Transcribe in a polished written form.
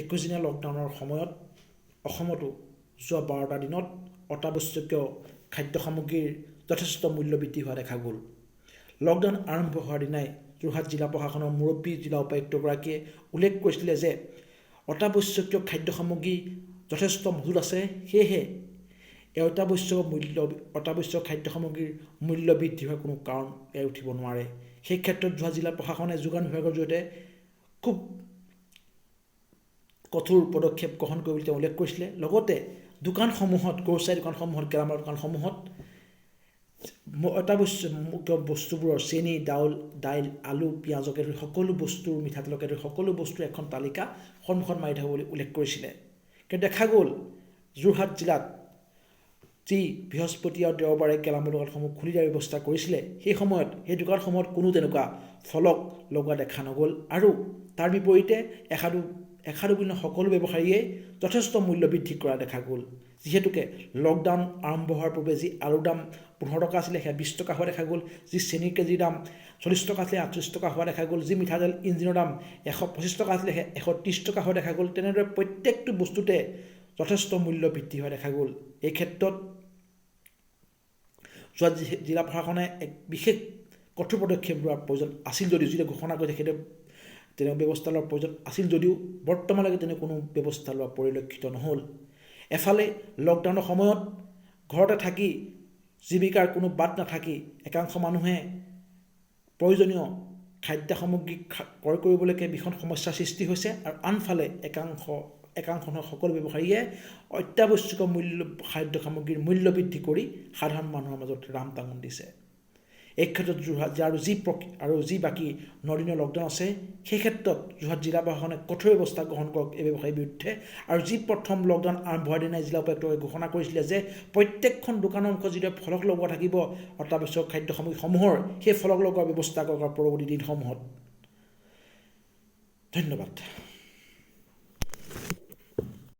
21 দিনীয়া লকডাউনৰ সময়ত অসমতো যোৱা 12টা দিনত অত্যাৱশ্যকীয় খাদ্য সামগ্ৰীৰ যথেষ্ট মূল্য বৃদ্ধি হোৱা দেখা গ'ল। লকডাউন আৰম্ভ হোৱাৰ দিনাই যোৰহাট জিলা প্ৰশাসনৰ মুৰব্বী জিলা উপায়ুক্তগৰাকীয়ে উল্লেখ কৰিছিলে যে অত্যাৱশ্যকীয় খাদ্য সামগ্ৰী যথেষ্ট মজুত আছে, সেয়েহে এই অত্যাৱশ্যক খাদ্য সামগ্ৰীৰ মূল্য বৃদ্ধি হোৱাৰ কোনো কাৰণ উঠিব নোৱাৰে। সেই ক্ষেত্ৰত যোৰহাট জিলা প্ৰশাসনে যোগান বিভাগৰ জৰিয়তে খুব কঠোৰ পদক্ষেপ গ্ৰহণ কৰিবলৈ তেওঁ উল্লেখ কৰিছিলে। লগতে দোকানসমূহত, গ্ৰচাৰী দোকানসমূহত, গেলামালৰ দোকানসমূহত অত্যাৱশ্যকীয় বস্তুবোৰৰ চেনি, দাইল, আলু, পিঁয়াজকে ধৰি সকলো বস্তুৰ, মিঠাতেলকে ধৰি সকলো বস্তুৰ এখন তালিকা সন্মুখত মাৰি থ'ব বুলি উল্লেখ কৰিছিলে। কিন্তু দেখা গ'ল যোৰহাট জিলাত যি বৃহস্পতি আৰু দেওবাৰে গেলামাল দোকানসমূহ খুলি দিয়াৰ ব্যৱস্থা কৰিছিলে, সেই সময়ত সেই দোকানসমূহত কোনো তেনেকুৱা ফলক লগোৱা দেখা নগ'ল আৰু তাৰ বিপৰীতে এষাৰু বুলি সকলো ব্যৱসায়ীয়ে যথেষ্ট মূল্য বৃদ্ধি কৰা দেখা গ'ল। যিহেতুকে লকডাউন আৰম্ভ হোৱাৰ পূৰ্বে যি আলুৰ দাম 15 টকা আছিলে সেয়া 20 টকা হোৱা দেখা গ'ল, যি চেনিৰ কেজিৰ দাম 40 টকা আছিলে 38 টকা হোৱা দেখা গ'ল, যি মিঠাতেল ইঞ্জিনৰ দাম 125 টকা আছিলে সেয়া 130 টকা হোৱা দেখা গ'ল। তেনেদৰে প্ৰত্যেকটো বস্তুতে যথেষ্ট মূল্য বৃদ্ধি হোৱা দেখা গ'ল। এই ক্ষেত্ৰত যোৱা জিলা প্ৰশাসনে এক বিশেষ কঠোৰ পদক্ষেপ লোৱাৰ প্ৰয়োজন আছিল যদিও, যিটো ঘোষণা কৰিছে সেইটো তেনে ব্যৱস্থা লোৱাৰ প্ৰয়োজন আছিল যদিও বৰ্তমানলৈকে তেনে কোনো ব্যৱস্থা লোৱা পৰিলক্ষিত নহ'ল। এফালে লকডাউনৰ সময়ত ঘৰতে থাকি জীৱিকাৰ কোনো বাট নাথাকি একাংশ মানুহে প্ৰয়োজনীয় খাদ্য সামগ্ৰী ক্ৰয় কৰিবলৈকে ভীষণ সমস্যাৰ সৃষ্টি হৈছে আৰু আনফালে একাংশ সকলো ব্যৱসায়ীয়ে অত্যাৱশ্যকীয় খাদ্য সামগ্ৰীৰ মূল্য বৃদ্ধি কৰি সাধাৰণ মানুহৰ মাজত ৰাম টাঙোন দিছে। এই ক্ষেত্ৰত যি বাকী 9 দিনৰ লকডাউন আছে, সেই ক্ষেত্ৰত যোৰহাট জিলা প্ৰশাসনে কঠোৰ ব্যৱস্থা গ্ৰহণ কৰক এই ব্যৱসায়ীৰ বিৰুদ্ধে। আৰু যি প্ৰথম লকডাউন আৰম্ভ হোৱাৰ দিনাই জিলা উপায়ুক্তই ঘোষণা কৰিছিলে যে প্ৰত্যেকখন দোকানৰ মুখত যিদৰে ফলক লগোৱা থাকিব অত্যাৱশ্যক খাদ্য সামগ্ৰীসমূহৰ, সেই ফলক লগোৱাৰ ব্যৱস্থা কৰক পৰৱৰ্তী দিনসমূহত। ধন্যবাদ।